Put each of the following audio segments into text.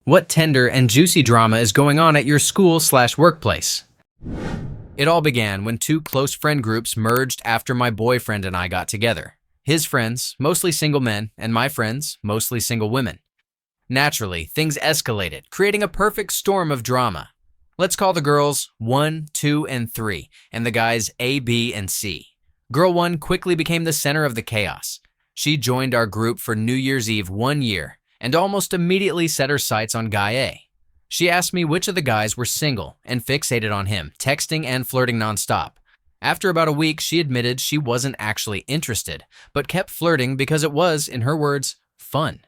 What tender and juicy drama is going on at your school/workplace? It all began when two close friend groups merged after my boyfriend and I got together. His friends, mostly single men, and my friends, mostly single women. Naturally, things escalated, creating a perfect storm of drama. Let's call the girls 1, 2, and 3, and the guys A, B, and C. Girl 1 quickly became the center of the chaos. She joined our group for New Year's Eve one year, and almost immediately set her sights on Guy A. She asked me which of the guys were single and fixated on him, texting and flirting nonstop. After about a week, she admitted she wasn't actually interested, but kept flirting because it was, in her words, fun.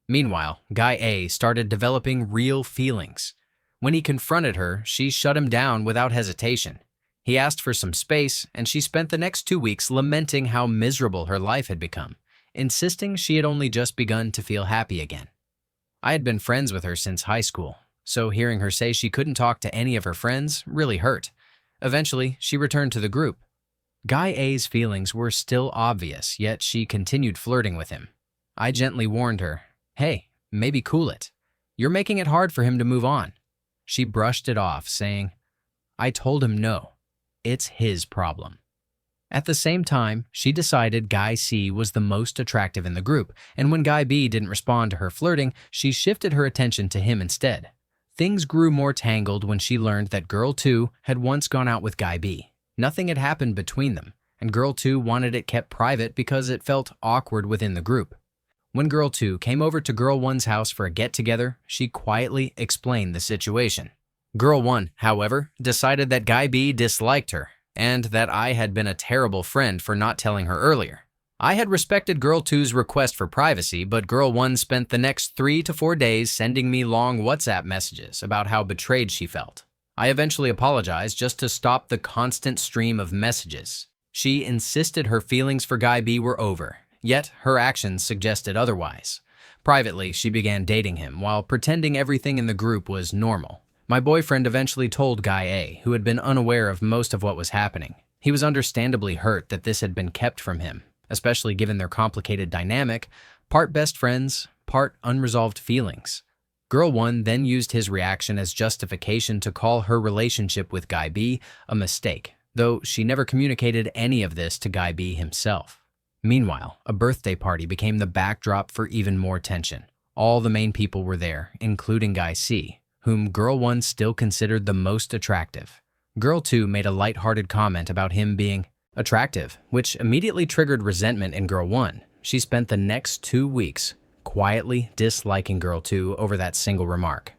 Meanwhile, Guy A started developing real feelings. When he confronted her, she shut him down without hesitation. He asked for some space, and she spent the next 2 weeks lamenting how miserable her life had become, insisting she had only just begun to feel happy again. I had been friends with her since high school, so hearing her say she couldn't talk to any of her friends really hurt. Eventually, she returned to the group. Guy A's feelings were still obvious, yet she continued flirting with him. I gently warned her, "Hey, maybe cool it. You're making it hard for him to move on." She brushed it off, saying, "I told him no. It's his problem." At the same time, she decided Guy C was the most attractive in the group, and when Guy B didn't respond to her flirting, she shifted her attention to him instead. Things grew more tangled when she learned that Girl 2 had once gone out with Guy B. Nothing had happened between them, and Girl 2 wanted it kept private because it felt awkward within the group. When Girl 2 came over to Girl 1's house for a get-together, she quietly explained the situation. Girl 1, however, decided that Guy B disliked her, and that I had been a terrible friend for not telling her earlier. I had respected Girl 2's request for privacy, but Girl 1 spent the next 3 to 4 days sending me long WhatsApp messages about how betrayed she felt. I eventually apologized just to stop the constant stream of messages. She insisted her feelings for Guy B were over, yet her actions suggested otherwise. Privately, she began dating him while pretending everything in the group was normal. My boyfriend eventually told Guy A, who had been unaware of most of what was happening. He was understandably hurt that this had been kept from him, especially given their complicated dynamic, part best friends, part unresolved feelings. Girl 1 then used his reaction as justification to call her relationship with Guy B a mistake, though she never communicated any of this to Guy B himself. Meanwhile, a birthday party became the backdrop for even more tension. All the main people were there, including Guy C, whom Girl 1 still considered the most attractive. Girl 2 made a lighthearted comment about him being attractive, which immediately triggered resentment in Girl 1. She spent the next 2 weeks quietly disliking Girl 2 over that single remark.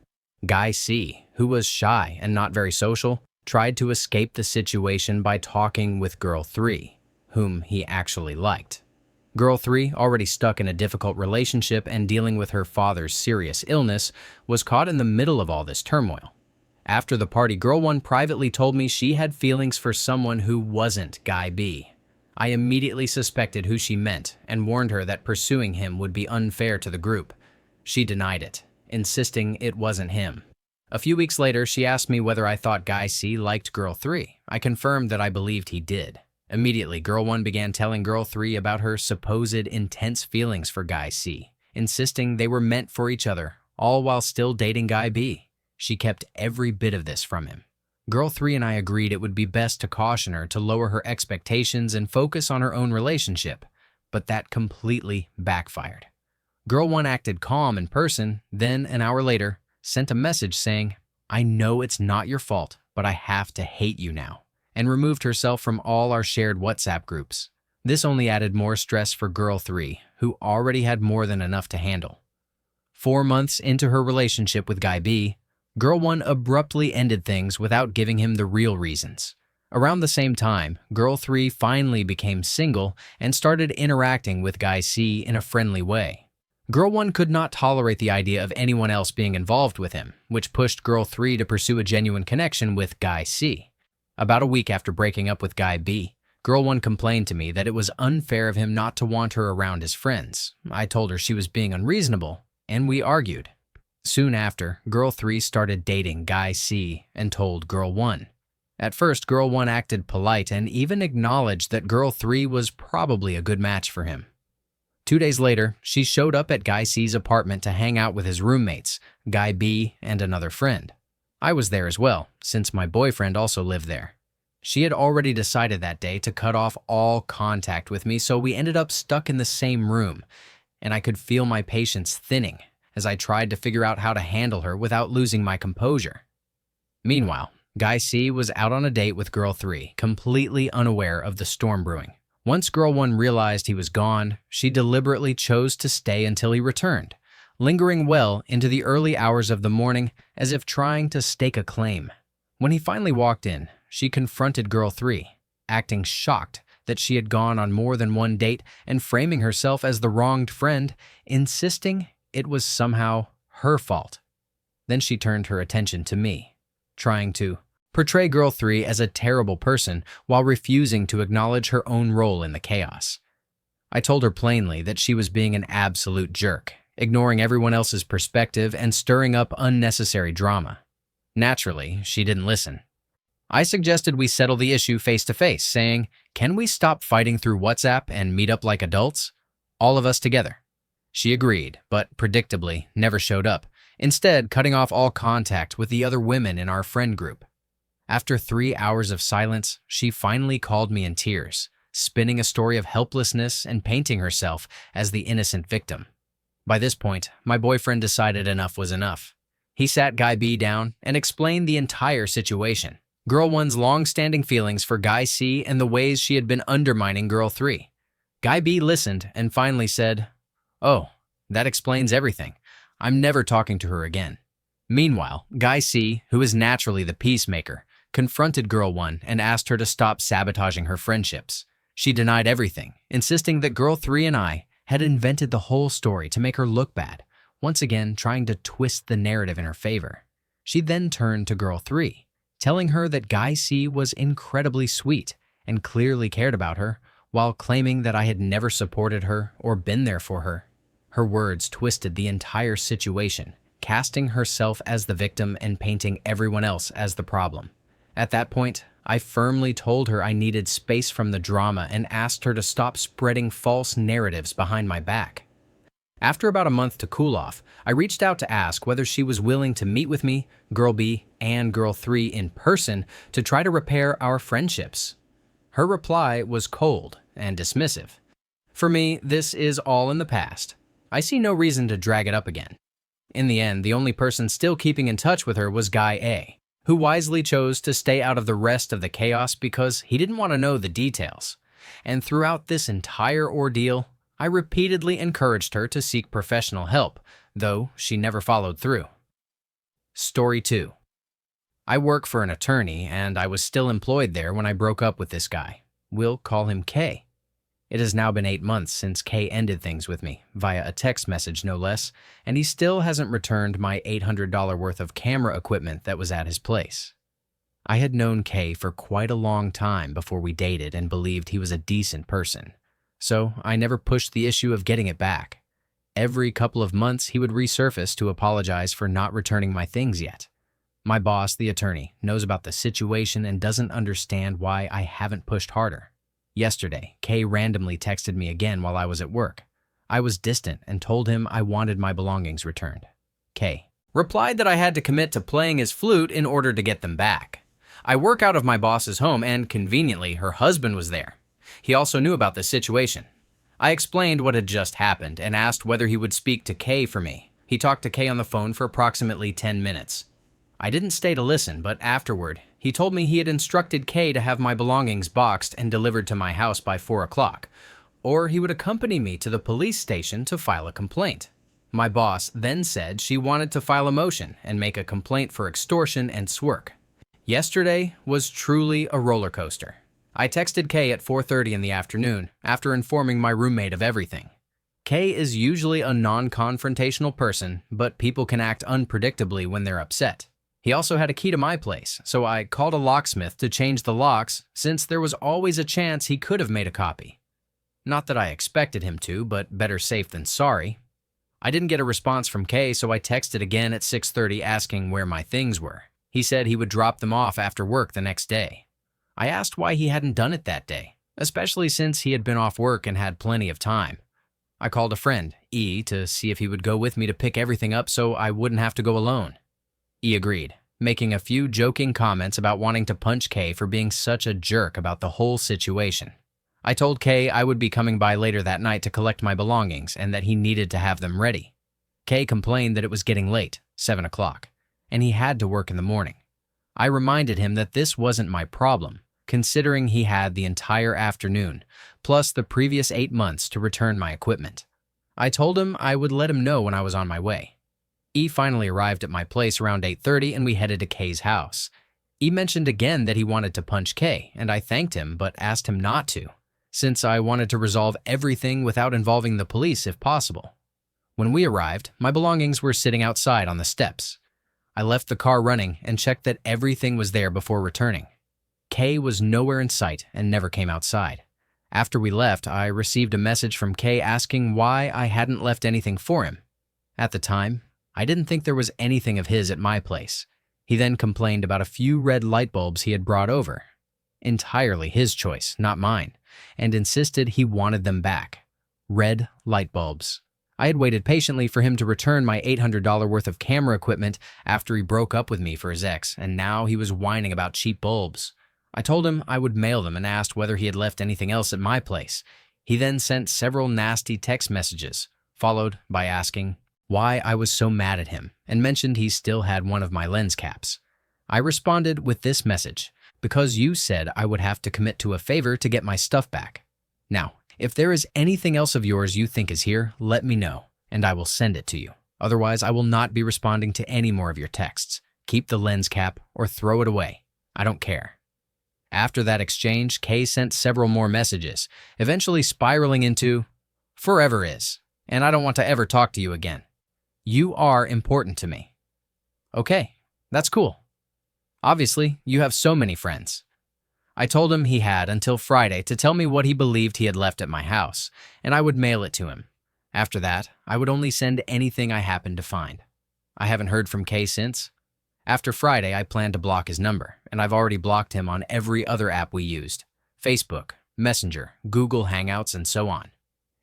Guy C, who was shy and not very social, tried to escape the situation by talking with Girl 3, whom he actually liked. Girl 3, already stuck in a difficult relationship and dealing with her father's serious illness, was caught in the middle of all this turmoil. After the party, Girl 1 privately told me she had feelings for someone who wasn't Guy B. I immediately suspected who she meant and warned her that pursuing him would be unfair to the group. She denied it, insisting it wasn't him. A few weeks later, she asked me whether I thought Guy C liked Girl 3. I confirmed that I believed he did. Immediately, Girl 1 began telling Girl 3 about her supposed intense feelings for Guy C, insisting they were meant for each other, all while still dating Guy B. She kept every bit of this from him. Girl 3 and I agreed it would be best to caution her to lower her expectations and focus on her own relationship, but that completely backfired. Girl 1 acted calm in person, then, an hour later, sent a message saying, "I know it's not your fault, but I have to hate you now," and removed herself from all our shared WhatsApp groups. This only added more stress for Girl 3, who already had more than enough to handle. 4 months into her relationship with Guy B, Girl 1 abruptly ended things without giving him the real reasons. Around the same time, Girl 3 finally became single and started interacting with Guy C in a friendly way. Girl 1 could not tolerate the idea of anyone else being involved with him, which pushed Girl 3 to pursue a genuine connection with Guy C. About a week after breaking up with Guy B, Girl 1 complained to me that it was unfair of him not to want her around his friends. I told her she was being unreasonable, and we argued. Soon after, Girl 3 started dating Guy C and told Girl 1. At first, Girl 1 acted polite and even acknowledged that Girl 3 was probably a good match for him. 2 days later, she showed up at Guy C's apartment to hang out with his roommates, Guy B and another friend. I was there as well, since my boyfriend also lived there. She had already decided that day to cut off all contact with me, so we ended up stuck in the same room, and I could feel my patience thinning as I tried to figure out how to handle her without losing my composure. Meanwhile, Guy C was out on a date with Girl 3, completely unaware of the storm brewing. Once Girl 1 realized he was gone, she deliberately chose to stay until he returned, lingering well into the early hours of the morning as if trying to stake a claim. When he finally walked in, she confronted Girl 3, acting shocked that she had gone on more than one date and framing herself as the wronged friend, insisting it was somehow her fault. Then she turned her attention to me, trying to portray Girl 3 as a terrible person while refusing to acknowledge her own role in the chaos. I told her plainly that she was being an absolute jerk, ignoring everyone else's perspective and stirring up unnecessary drama. Naturally, she didn't listen. I suggested we settle the issue face-to-face, saying, "Can we stop fighting through WhatsApp and meet up like adults? All of us together." She agreed, but predictably never showed up, instead cutting off all contact with the other women in our friend group. After 3 hours of silence, she finally called me in tears, spinning a story of helplessness and painting herself as the innocent victim. By this point, my boyfriend decided enough was enough. He sat Guy B down and explained the entire situation. Girl 1's long-standing feelings for Guy C and the ways she had been undermining Girl 3. Guy B listened and finally said, "Oh, that explains everything. I'm never talking to her again." Meanwhile, Guy C, who is naturally the peacemaker, confronted Girl 1 and asked her to stop sabotaging her friendships. She denied everything, insisting that Girl 3 and I had invented the whole story to make her look bad, once again trying to twist the narrative in her favor. She then turned to Girl 3, telling her that Guy C was incredibly sweet and clearly cared about her, while claiming that I had never supported her or been there for her. Her words twisted the entire situation, casting herself as the victim and painting everyone else as the problem. At that point, I firmly told her I needed space from the drama and asked her to stop spreading false narratives behind my back. After about a month to cool off, I reached out to ask whether she was willing to meet with me, Girl B, and Girl 3 in person to try to repair our friendships. Her reply was cold and dismissive. For me, this is all in the past. I see no reason to drag it up again. In the end, the only person still keeping in touch with her was Guy A, who wisely chose to stay out of the rest of the chaos because he didn't want to know the details. And throughout this entire ordeal, I repeatedly encouraged her to seek professional help, though she never followed through. Story 2. I work for an attorney, and I was still employed there when I broke up with this guy. We'll call him K. It has now been 8 months since K ended things with me, via a text message no less, and he still hasn't returned my $800 worth of camera equipment that was at his place. I had known K for quite a long time before we dated and believed he was a decent person, so I never pushed the issue of getting it back. Every couple of months, he would resurface to apologize for not returning my things yet. My boss, the attorney, knows about the situation and doesn't understand why I haven't pushed harder. Yesterday, Kay randomly texted me again while I was at work. I was distant and told him I wanted my belongings returned. Kay replied that I had to commit to playing his flute in order to get them back. I work out of my boss's home and, conveniently, her husband was there. He also knew about the situation. I explained what had just happened and asked whether he would speak to Kay for me. He talked to Kay on the phone for approximately 10 minutes. I didn't stay to listen, but afterward, he told me he had instructed Kay to have my belongings boxed and delivered to my house by 4 o'clock, or he would accompany me to the police station to file a complaint. My boss then said she wanted to file a motion and make a complaint for extortion and swerk. Yesterday was truly a roller coaster. I texted Kay at 4:30 in the afternoon after informing my roommate of everything. Kay is usually a non-confrontational person, but people can act unpredictably when they're upset. He also had a key to my place, so I called a locksmith to change the locks since there was always a chance he could have made a copy. Not that I expected him to, but better safe than sorry. I didn't get a response from Kay, so I texted again at 6:30 asking where my things were. He said he would drop them off after work the next day. I asked why he hadn't done it that day, especially since he had been off work and had plenty of time. I called a friend, E, to see if he would go with me to pick everything up so I wouldn't have to go alone. E agreed, making a few joking comments about wanting to punch K for being such a jerk about the whole situation. I told K I would be coming by later that night to collect my belongings and that he needed to have them ready. K complained that it was getting late, 7 o'clock, and he had to work in the morning. I reminded him that this wasn't my problem, considering he had the entire afternoon, plus the previous 8 months to return my equipment. I told him I would let him know when I was on my way. E finally arrived at my place around 8:30 and we headed to K's house. E mentioned again that he wanted to punch K, and I thanked him but asked him not to, since I wanted to resolve everything without involving the police if possible. When we arrived, my belongings were sitting outside on the steps. I left the car running and checked that everything was there before returning. K was nowhere in sight and never came outside. After we left, I received a message from K asking why I hadn't left anything for him. At the time, I didn't think there was anything of his at my place. He then complained about a few red light bulbs he had brought over. Entirely his choice, not mine, and insisted he wanted them back. Red light bulbs. I had waited patiently for him to return my $800 worth of camera equipment after he broke up with me for his ex, and now he was whining about cheap bulbs. I told him I would mail them and asked whether he had left anything else at my place. He then sent several nasty text messages, followed by asking why I was so mad at him, and mentioned he still had one of my lens caps. I responded with this message, because you said I would have to commit to a favor to get my stuff back. Now, if there is anything else of yours you think is here, let me know, and I will send it to you. Otherwise, I will not be responding to any more of your texts. Keep the lens cap or throw it away. I don't care. After that exchange, K sent several more messages, eventually spiraling into, "Forever is, and I don't want to ever talk to you again. You are important to me." Okay, that's cool. Obviously, you have so many friends. I told him he had until Friday to tell me what he believed he had left at my house, and I would mail it to him. After that, I would only send anything I happened to find. I haven't heard from K since. After Friday, I planned to block his number, and I've already blocked him on every other app we used: Facebook, Messenger, Google Hangouts, and so on.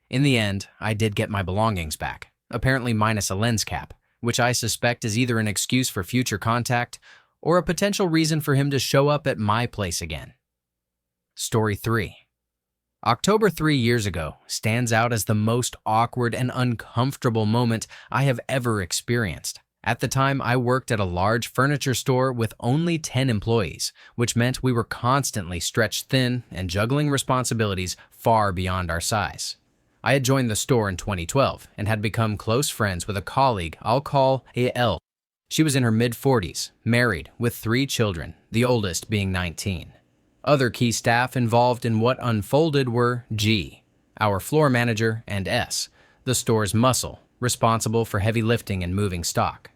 In the end, I did get my belongings back, apparently minus a lens cap, which I suspect is either an excuse for future contact or a potential reason for him to show up at my place again. Story 3. October 3 years ago stands out as the most awkward and uncomfortable moment I have ever experienced. At the time, I worked at a large furniture store with only 10 employees, which meant we were constantly stretched thin and juggling responsibilities far beyond our size. I had joined the store in 2012 and had become close friends with a colleague I'll call A.L. She was in her mid-40s, married, with 3 children, the oldest being 19. Other key staff involved in what unfolded were G, our floor manager, and S, the store's muscle, responsible for heavy lifting and moving stock.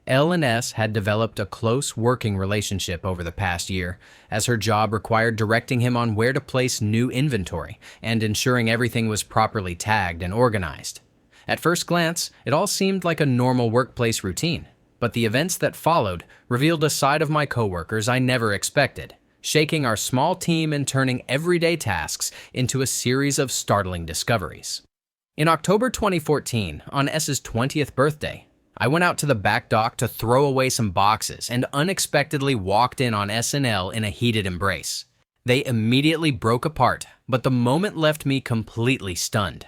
L and S had developed a close working relationship over the past year, as her job required directing him on where to place new inventory and ensuring everything was properly tagged and organized. At first glance, it all seemed like a normal workplace routine, but the events that followed revealed a side of my coworkers I never expected, shaking our small team and turning everyday tasks into a series of startling discoveries. In October 2014, on S's 20th birthday, I went out to the back dock to throw away some boxes and unexpectedly walked in on S and L in a heated embrace. They immediately broke apart, but the moment left me completely stunned.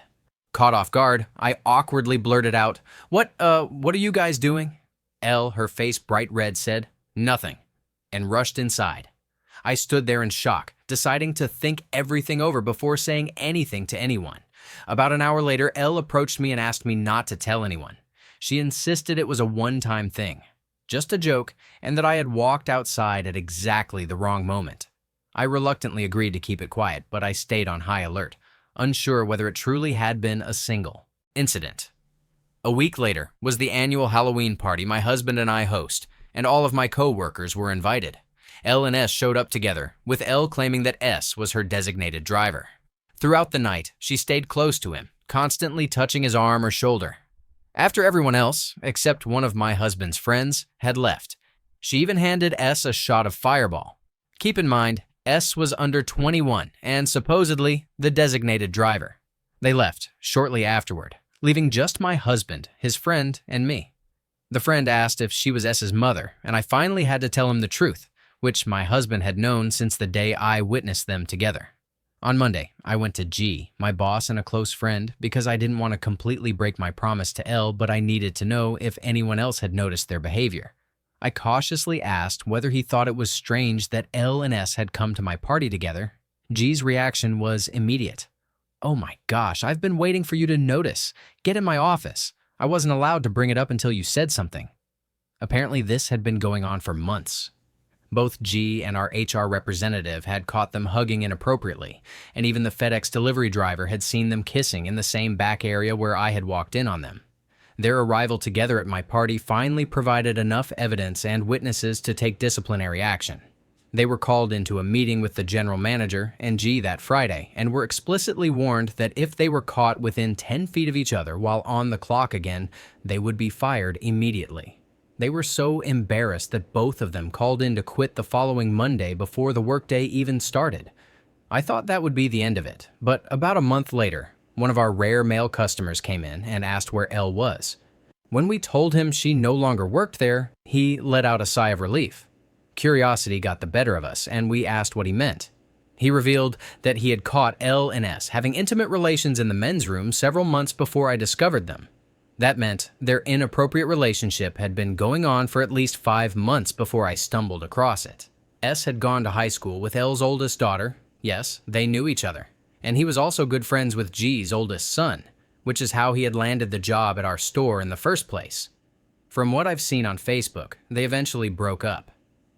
Caught off guard, I awkwardly blurted out, what are you guys doing?" L, her face bright red, said, "Nothing," and rushed inside. I stood there in shock, deciding to think everything over before saying anything to anyone. About an hour later, Elle approached me and asked me not to tell anyone. She insisted it was a one-time thing, just a joke, and that I had walked outside at exactly the wrong moment. I reluctantly agreed to keep it quiet, but I stayed on high alert, unsure whether it truly had been a single incident. A week later was the annual Halloween party my husband and I host, and all of my co-workers were invited. L and S showed up together, with L claiming that S was her designated driver. Throughout the night, she stayed close to him, constantly touching his arm or shoulder. After everyone else, except one of my husband's friends, had left, she even handed S a shot of Fireball. Keep in mind, S was under 21 and supposedly the designated driver. They left shortly afterward, leaving just my husband, his friend, and me. The friend asked if she was S's mother, and I finally had to tell him the truth, which my husband had known since the day I witnessed them together. On Monday, I went to G, my boss and a close friend, because I didn't want to completely break my promise to L, but I needed to know if anyone else had noticed their behavior. I cautiously asked whether he thought it was strange that L and S had come to my party together. G's reaction was immediate. "Oh my gosh, I've been waiting for you to notice. Get in my office. I wasn't allowed to bring it up until you said something." Apparently, this had been going on for months. Both G and our HR representative had caught them hugging inappropriately, and even the FedEx delivery driver had seen them kissing in the same back area where I had walked in on them. Their arrival together at my party finally provided enough evidence and witnesses to take disciplinary action. They were called into a meeting with the general manager and G that Friday and were explicitly warned that if they were caught within 10 feet of each other while on the clock again, they would be fired immediately. They were so embarrassed that both of them called in to quit the following Monday before the workday even started. I thought that would be the end of it, but about a month later, one of our rare male customers came in and asked where Elle was. When we told him she no longer worked there, he let out a sigh of relief. Curiosity got the better of us, and we asked what he meant. He revealed that he had caught L and S having intimate relations in the men's room several months before I discovered them. That meant their inappropriate relationship had been going on for at least 5 months before I stumbled across it. S had gone to high school with L's oldest daughter. Yes, they knew each other. And he was also good friends with G's oldest son, which is how he had landed the job at our store in the first place. From what I've seen on Facebook, they eventually broke up.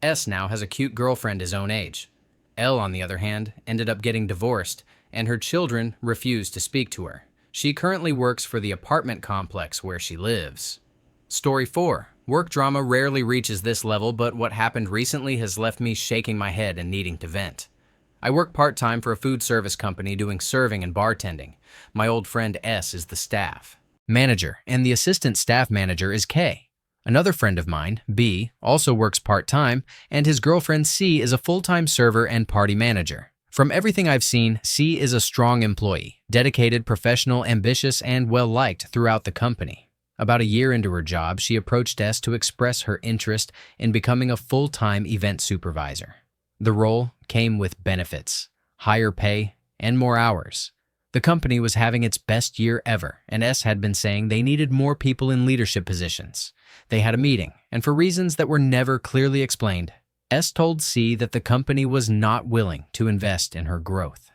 S now has a cute girlfriend his own age. L, on the other hand, ended up getting divorced, and her children refused to speak to her. She currently works for the apartment complex where she lives. Story 4. Work drama rarely reaches this level, but what happened recently has left me shaking my head and needing to vent. I work part-time for a food service company doing serving and bartending. My old friend S is the staff manager, and the assistant staff manager is K. Another friend of mine, B, also works part-time, and his girlfriend C is a full-time server and party manager. From everything I've seen, C is a strong employee, dedicated, professional, ambitious, and well-liked throughout the company. About a year into her job, she approached S to express her interest in becoming a full-time event supervisor. The role came with benefits, higher pay, and more hours. The company was having its best year ever, and S had been saying they needed more people in leadership positions. They had a meeting, and for reasons that were never clearly explained, S told C that the company was not willing to invest in her growth.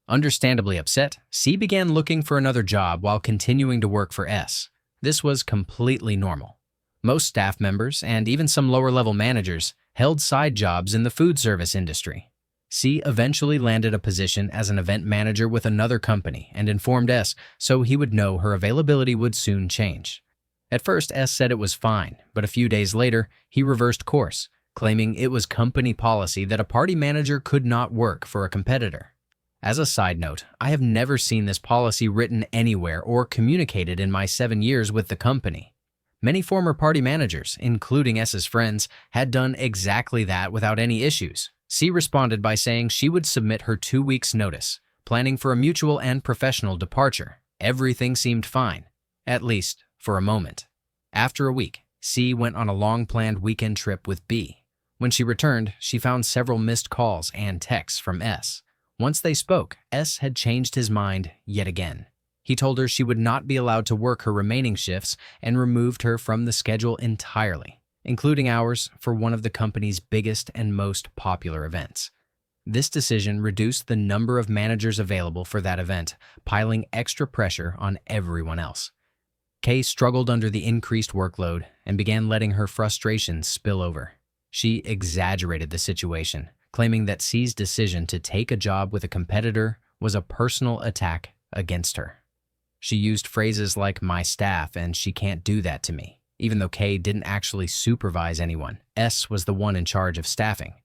Understandably upset, C began looking for another job while continuing to work for S. This was completely normal. Most staff members, and even some lower-level managers, held side jobs in the food service industry. C eventually landed a position as an event manager with another company and informed S so he would know her availability would soon change. At first, S said it was fine, but a few days later, he reversed course, claiming it was company policy that a party manager could not work for a competitor. As a side note, I have never seen this policy written anywhere or communicated in my 7 years with the company. Many former party managers, including S's friends, had done exactly that without any issues. C responded by saying she would submit her 2 weeks' notice, planning for a mutual and professional departure. Everything seemed fine, at least for a moment. After a week, C went on a long-planned weekend trip with B. When she returned, she found several missed calls and texts from S. Once they spoke, S had changed his mind yet again. He told her she would not be allowed to work her remaining shifts and removed her from the schedule entirely, including hours for one of the company's biggest and most popular events. This decision reduced the number of managers available for that event, piling extra pressure on everyone else. Kay struggled under the increased workload and began letting her frustrations spill over. She exaggerated the situation, claiming that C's decision to take a job with a competitor was a personal attack against her. She used phrases like "my staff" and "she can't do that to me." Even though Kay didn't actually supervise anyone, S was the one in charge of staffing.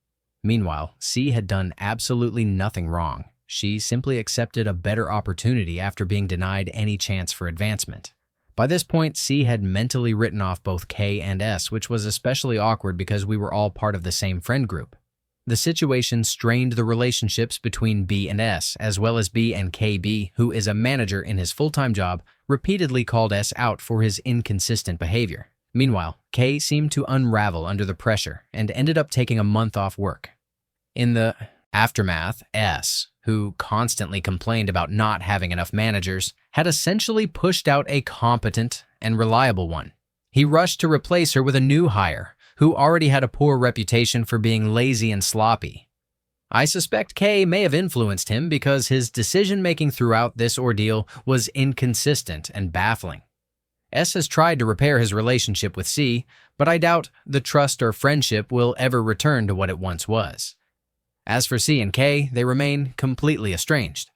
Meanwhile, C had done absolutely nothing wrong. She simply accepted a better opportunity after being denied any chance for advancement. By this point, C had mentally written off both K and S, which was especially awkward because we were all part of the same friend group. The situation strained the relationships between B and S, as well as B and KB, who is a manager in his full-time job, repeatedly called S out for his inconsistent behavior. Meanwhile, K seemed to unravel under the pressure and ended up taking a month off work. In the aftermath, S, who constantly complained about not having enough managers, had essentially pushed out a competent and reliable one. He rushed to replace her with a new hire, who already had a poor reputation for being lazy and sloppy. I suspect K may have influenced him because his decision-making throughout this ordeal was inconsistent and baffling. S has tried to repair his relationship with C, but I doubt the trust or friendship will ever return to what it once was. As for C and K, they remain completely estranged.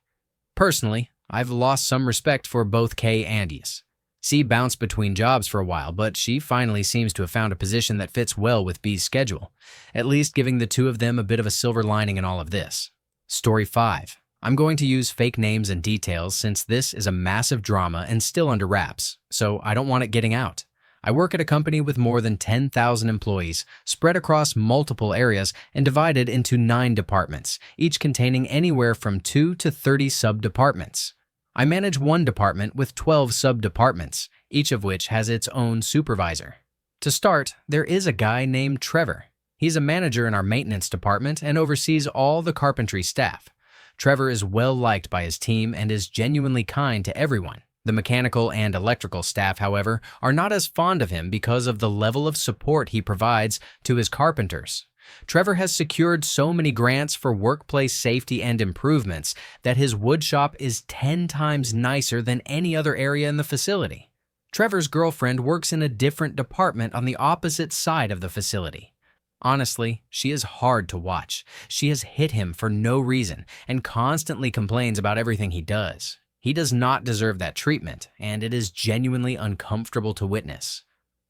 Personally, I've lost some respect for both K and S. C bounced between jobs for a while, but she finally seems to have found a position that fits well with B's schedule, at least giving the two of them a bit of a silver lining in all of this. Story 5. I'm going to use fake names and details since this is a massive drama and still under wraps, so I don't want it getting out. I work at a company with more than 10,000 employees, spread across multiple areas and divided into 9 departments, each containing anywhere from 2 to 30 sub-departments. I manage one department with 12 sub-departments, each of which has its own supervisor. To start, there is a guy named Trevor. He's a manager in our maintenance department and oversees all the carpentry staff. Trevor is well liked by his team and is genuinely kind to everyone. The mechanical and electrical staff, however, are not as fond of him because of the level of support he provides to his carpenters. Trevor has secured so many grants for workplace safety and improvements that his wood shop is 10 times nicer than any other area in the facility. Trevor's girlfriend works in a different department on the opposite side of the facility. Honestly, she is hard to watch. She has hit him for no reason and constantly complains about everything he does. He does not deserve that treatment, and it is genuinely uncomfortable to witness.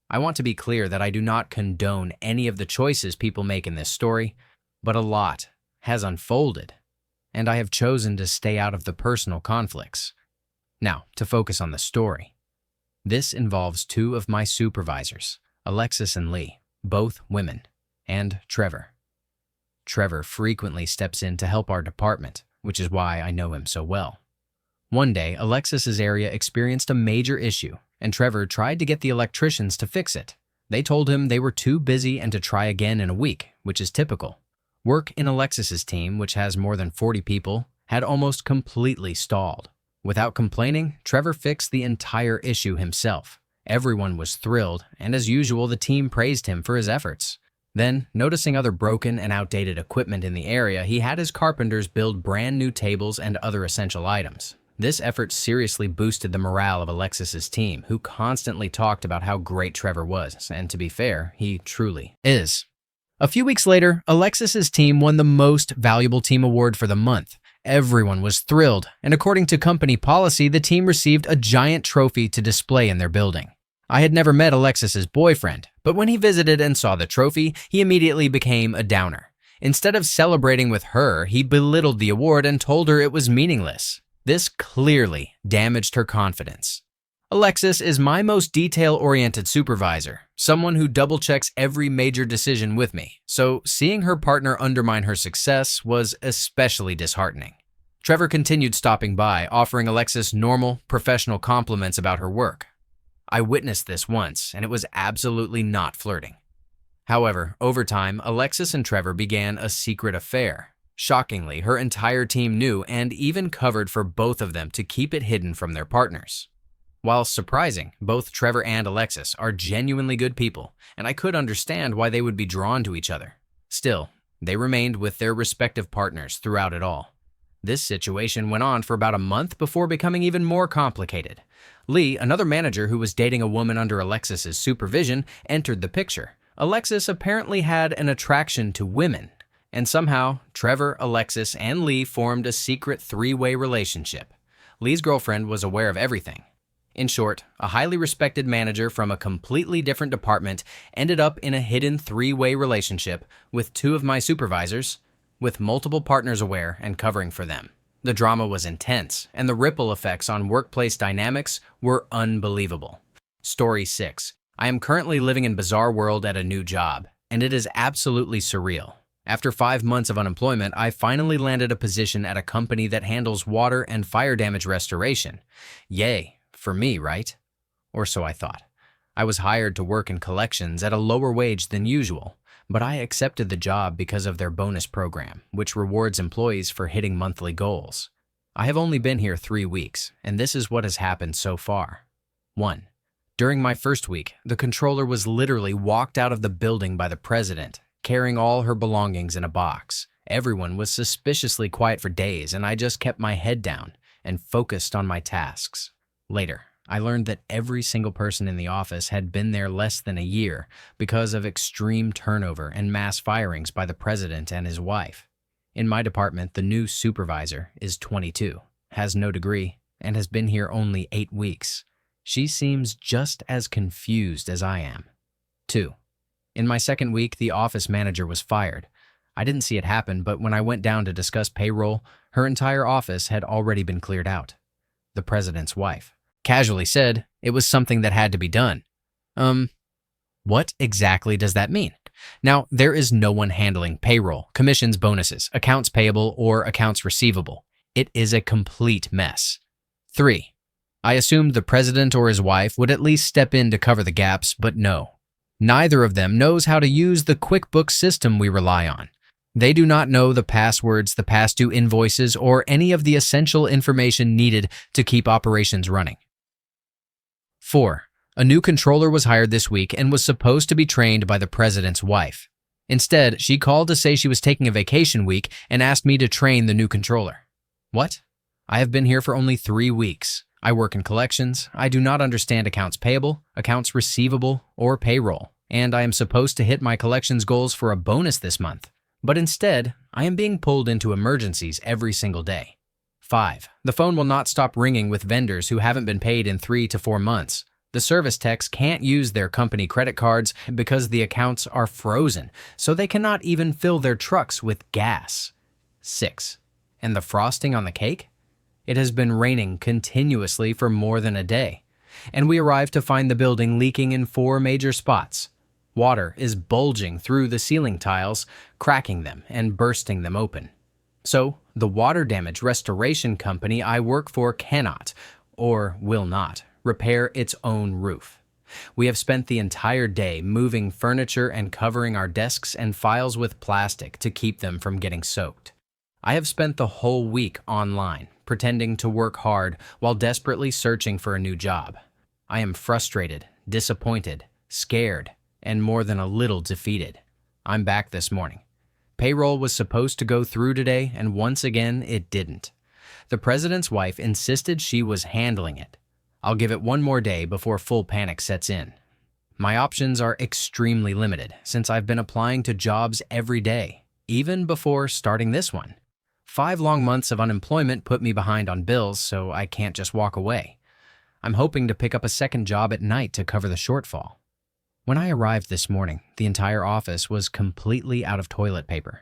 I want to be clear that I do not condone any of the choices people make in this story, but a lot has unfolded, and I have chosen to stay out of the personal conflicts. Now, to focus on the story. This involves 2 of my supervisors, Alexis and Lee, both women, and Trevor. Trevor frequently steps in to help our department, which is why I know him so well. One day, Alexis's area experienced a major issue, and Trevor tried to get the electricians to fix it. They told him they were too busy and to try again in a week, which is typical. Work in Alexis's team, which has more than 40 people, had almost completely stalled. Without complaining, Trevor fixed the entire issue himself. Everyone was thrilled, and as usual, the team praised him for his efforts. Then, noticing other broken and outdated equipment in the area, he had his carpenters build brand new tables and other essential items. This effort seriously boosted the morale of Alexis's team, who constantly talked about how great Trevor was, and to be fair, he truly is. A few weeks later, Alexis's team won the Most Valuable Team Award for the month. Everyone was thrilled, and according to company policy, the team received a giant trophy to display in their building. I had never met Alexis's boyfriend, but when he visited and saw the trophy, he immediately became a downer. Instead of celebrating with her, he belittled the award and told her it was meaningless. This clearly damaged her confidence. Alexis is my most detail-oriented supervisor, someone who double-checks every major decision with me, so seeing her partner undermine her success was especially disheartening. Trevor continued stopping by, offering Alexis normal, professional compliments about her work. I witnessed this once, and it was absolutely not flirting. However, over time, Alexis and Trevor began a secret affair. Shockingly, her entire team knew and even covered for both of them to keep it hidden from their partners. While surprising, both Trevor and Alexis are genuinely good people, and I could understand why they would be drawn to each other. Still, they remained with their respective partners throughout it all. This situation went on for about a month before becoming even more complicated. Lee, another manager who was dating a woman under Alexis's supervision, entered the picture. Alexis apparently had an attraction to women, and somehow Trevor, Alexis, and Lee formed a secret 3-way relationship. Lee's girlfriend was aware of everything. In short, a highly respected manager from a completely different department ended up in a hidden 3-way relationship with 2 of my supervisors, with multiple partners aware and covering for them. The drama was intense, and the ripple effects on workplace dynamics were unbelievable. Story 6. I am currently living in bizarre world at a new job, and it is absolutely surreal. After 5 months of unemployment, I finally landed a position at a company that handles water and fire damage restoration. Yay, for me, right? Or so I thought. I was hired to work in collections at a lower wage than usual, but I accepted the job because of their bonus program, which rewards employees for hitting monthly goals. I have only been here 3 weeks, and this is what has happened so far. 1. During my first week, the controller was literally walked out of the building by the president, carrying all her belongings in a box. Everyone was suspiciously quiet for days, and I just kept my head down and focused on my tasks. Later, I learned that every single person in the office had been there less than a year because of extreme turnover and mass firings by the president and his wife. In my department, the new supervisor is 22, has no degree, and has been here only 8 weeks. She seems just as confused as I am. 2. In my second week, the office manager was fired. I didn't see it happen, but when I went down to discuss payroll, her entire office had already been cleared out. The president's wife casually said it was something that had to be done. What exactly does that mean? Now, there is no one handling payroll, commissions, bonuses, accounts payable, or accounts receivable. It is a complete mess. 3. I assumed the president or his wife would at least step in to cover the gaps, but no. Neither of them knows how to use the QuickBooks system we rely on. They do not know the passwords, the past due invoices, or any of the essential information needed to keep operations running. 4. A new controller was hired this week and was supposed to be trained by the president's wife. Instead, she called to say she was taking a vacation week and asked me to train the new controller. What? I have been here for only 3 weeks. I work in collections, I do not understand accounts payable, accounts receivable, or payroll, and I am supposed to hit my collections goals for a bonus this month. But instead, I am being pulled into emergencies every single day. 5. The phone will not stop ringing with vendors who haven't been paid in 3 to 4 months. The service techs can't use their company credit cards because the accounts are frozen, so they cannot even fill their trucks with gas. 6. And the frosting on the cake? It has been raining continuously for more than a day, and we arrived to find the building leaking in 4 major spots. Water is bulging through the ceiling tiles, cracking them and bursting them open. So, the water damage restoration company I work for cannot, or will not, repair its own roof. We have spent the entire day moving furniture and covering our desks and files with plastic to keep them from getting soaked. I have spent the whole week online, pretending to work hard while desperately searching for a new job. I am frustrated, disappointed, scared, and more than a little defeated. I'm back this morning. Payroll was supposed to go through today, and once again, it didn't. The president's wife insisted she was handling it. I'll give it one more day before full panic sets in. My options are extremely limited since I've been applying to jobs every day, even before starting this one. 5 long months of unemployment put me behind on bills, so I can't just walk away. I'm hoping to pick up a second job at night to cover the shortfall. When I arrived this morning, the entire office was completely out of toilet paper.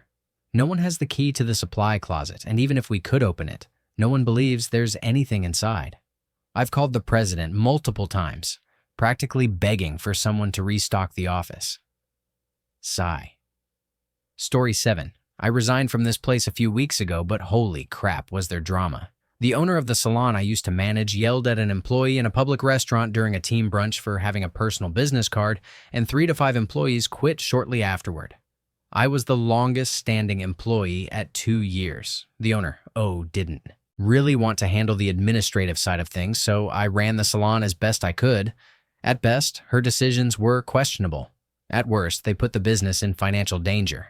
No one has the key to the supply closet, and even if we could open it, no one believes there's anything inside. I've called the president multiple times, practically begging for someone to restock the office. Sigh. Story 7. I resigned from this place a few weeks ago, but holy crap was there drama. The owner of the salon I used to manage yelled at an employee in a public restaurant during a team brunch for having a personal business card, and 3 to 5 employees quit shortly afterward. I was the longest standing employee at 2 years. The owner, didn't really want to handle the administrative side of things, so I ran the salon as best I could. At best, her decisions were questionable. At worst, they put the business in financial danger.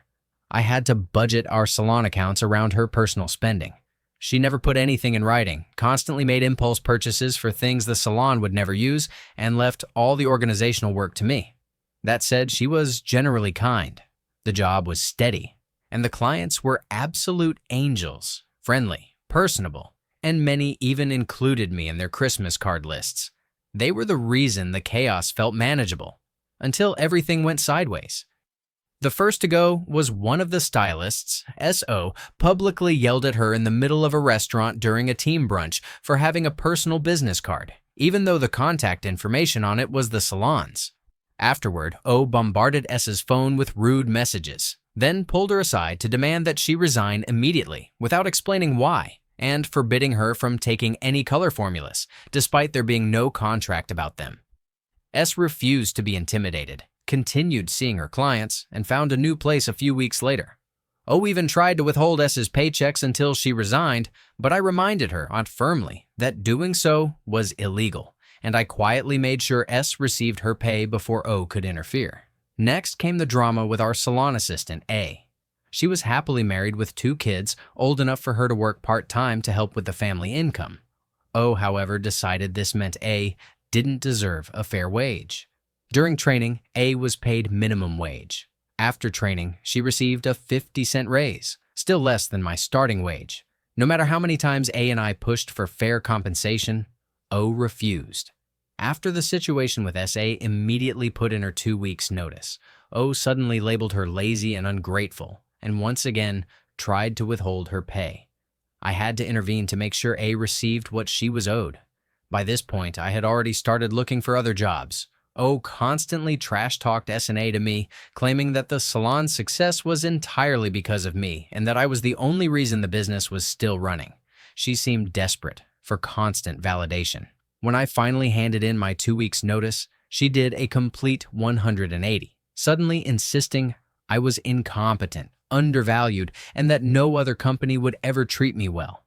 I had to budget our salon accounts around her personal spending. She never put anything in writing, constantly made impulse purchases for things the salon would never use, and left all the organizational work to me. That said, she was generally kind. The job was steady, and the clients were absolute angels, friendly, personable, and many even included me in their Christmas card lists. They were the reason the chaos felt manageable, until everything went sideways. The first to go was one of the stylists, S.O., publicly yelled at her in the middle of a restaurant during a team brunch for having a personal business card, even though the contact information on it was the salon's. Afterward, O bombarded S.'s phone with rude messages. then pulled her aside to demand that she resign immediately without explaining why, and forbidding her from taking any color formulas, despite there being no contract about them. S refused to be intimidated, continued seeing her clients, and found a new place a few weeks later. O even tried to withhold S's paychecks until she resigned, but I reminded her firmly that doing so was illegal, and I quietly made sure S received her pay before O could interfere. Next came the drama with our salon assistant, A. She was happily married with 2 kids, old enough for her to work part-time to help with the family income. O, however, decided this meant A didn't deserve a fair wage. During training, A was paid minimum wage. After training, she received a 50-cent raise, still less than my starting wage. No matter how many times A and I pushed for fair compensation, O refused. After the situation with S.A. immediately put in her 2 weeks' notice, O suddenly labeled her lazy and ungrateful, and once again tried to withhold her pay. I had to intervene to make sure A received what she was owed. By this point, I had already started looking for other jobs. O constantly trash-talked S&A to me, claiming that the salon's success was entirely because of me and that I was the only reason the business was still running. She seemed desperate for constant validation. When I finally handed in my 2 weeks' notice, she did a complete 180, suddenly insisting I was incompetent, undervalued, and that no other company would ever treat me well.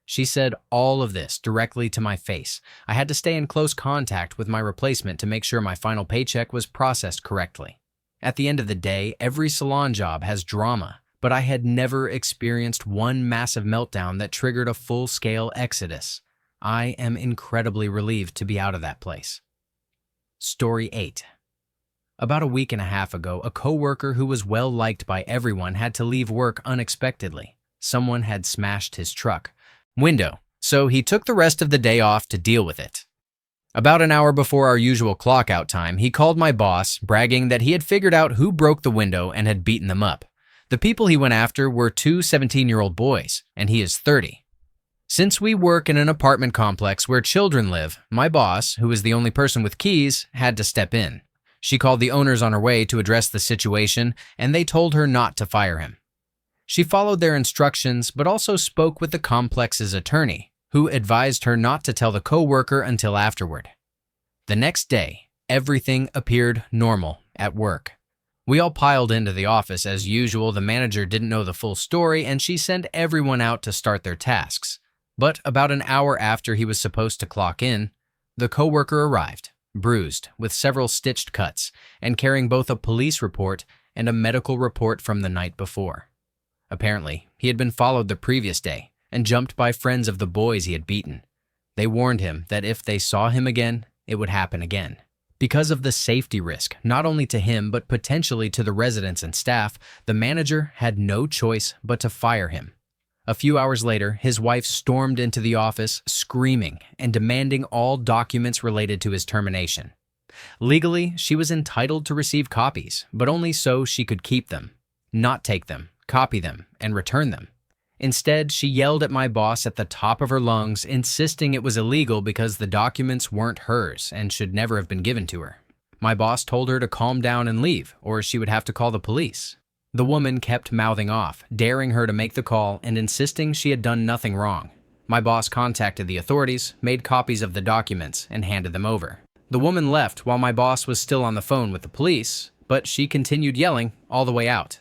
She said all of this directly to my face. I had to stay in close contact with my replacement to make sure my final paycheck was processed correctly. At the end of the day, every salon job has drama, but I had never experienced one massive meltdown that triggered a full-scale exodus. I am incredibly relieved to be out of that place. Story 8. About a week and a half ago, a coworker who was well liked by everyone had to leave work unexpectedly. Someone had smashed his truck window, so he took the rest of the day off to deal with it. About an hour before our usual clock-out time, he called my boss, bragging that he had figured out who broke the window and had beaten them up. The people he went after were 2 17-year-old boys, and he is 30. Since we work in an apartment complex where children live, my boss, who is the only person with keys, had to step in. She called the owners on her way to address the situation, and they told her not to fire him. She followed their instructions, but also spoke with the complex's attorney, who advised her not to tell the coworker until afterward. The next day, everything appeared normal at work. We all piled into the office as usual. The manager didn't know the full story, and she sent everyone out to start their tasks. But about an hour after he was supposed to clock in, the coworker arrived, bruised, with several stitched cuts, and carrying both a police report and a medical report from the night before. Apparently, he had been followed the previous day and jumped by friends of the boys he had beaten. They warned him that if they saw him again, it would happen again. Because of the safety risk, not only to him but potentially to the residents and staff, the manager had no choice but to fire him. A few hours later, his wife stormed into the office, screaming and demanding all documents related to his termination. Legally, she was entitled to receive copies, but only so she could keep them, not take them, copy them, and return them. Instead, she yelled at my boss at the top of her lungs, insisting it was illegal because the documents weren't hers and should never have been given to her. My boss told her to calm down and leave, or she would have to call the police. The woman kept mouthing off, daring her to make the call and insisting she had done nothing wrong. My boss contacted the authorities, made copies of the documents, and handed them over. The woman left while my boss was still on the phone with the police, but she continued yelling all the way out.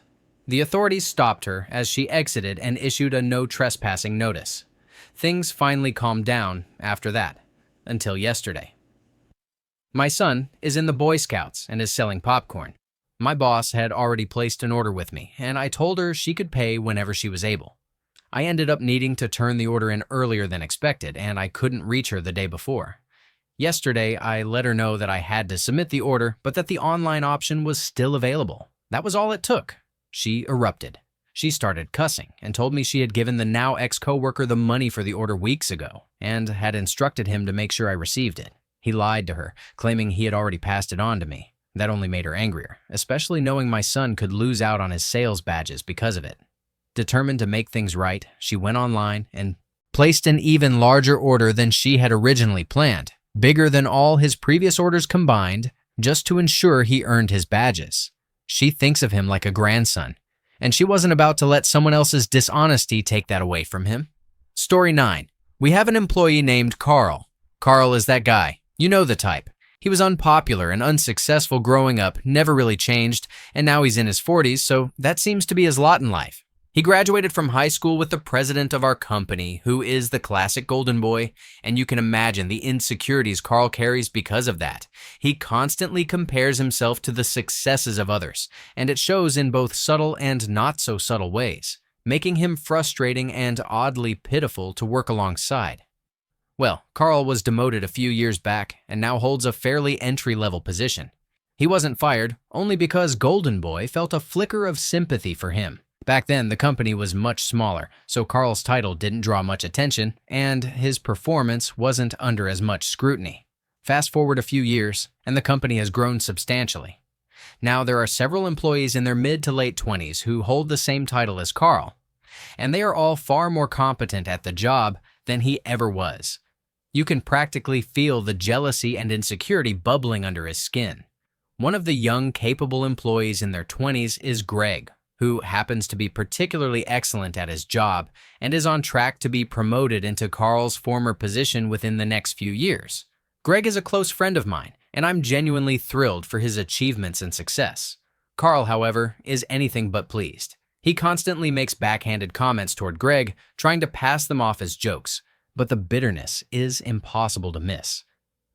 The authorities stopped her as she exited and issued a no trespassing notice. Things finally calmed down after that, until yesterday. My son is in the Boy Scouts and is selling popcorn. My boss had already placed an order with me, and I told her she could pay whenever she was able. I ended up needing to turn the order in earlier than expected, and I couldn't reach her the day before. Yesterday, I let her know that I had to submit the order, but that the online option was still available. That was all it took. She erupted. She started cussing and told me she had given the now ex-coworker the money for the order weeks ago and had instructed him to make sure I received it. He lied to her, claiming he had already passed it on to me. That only made her angrier, especially knowing my son could lose out on his sales badges because of it. Determined to make things right, she went online and placed an even larger order than she had originally planned, bigger than all his previous orders combined, just to ensure he earned his badges. She thinks of him like a grandson, and she wasn't about to let someone else's dishonesty take that away from him. Story 9. We have an employee named Carl. Carl is that guy. You know the type. He was unpopular and unsuccessful growing up, never really changed, and now he's in his 40s, so that seems to be his lot in life. He graduated from high school with the president of our company, who is the classic golden boy, and you can imagine the insecurities Carl carries because of that. He constantly compares himself to the successes of others, and it shows in both subtle and not so subtle ways, making him frustrating and oddly pitiful to work alongside. Well, Carl was demoted a few years back and now holds a fairly entry-level position. He wasn't fired, only because Golden Boy felt a flicker of sympathy for him. Back then, the company was much smaller, so Carl's title didn't draw much attention, and his performance wasn't under as much scrutiny. Fast forward a few years, and the company has grown substantially. Now there are several employees in their mid to late 20s who hold the same title as Carl, and they are all far more competent at the job than he ever was. You can practically feel the jealousy and insecurity bubbling under his skin. One of the young, capable employees in their 20s is Greg, who happens to be particularly excellent at his job and is on track to be promoted into Carl's former position within the next few years. Greg is a close friend of mine, and I'm genuinely thrilled for his achievements and success. Carl, however, is anything but pleased. He constantly makes backhanded comments toward Greg, trying to pass them off as jokes, but the bitterness is impossible to miss.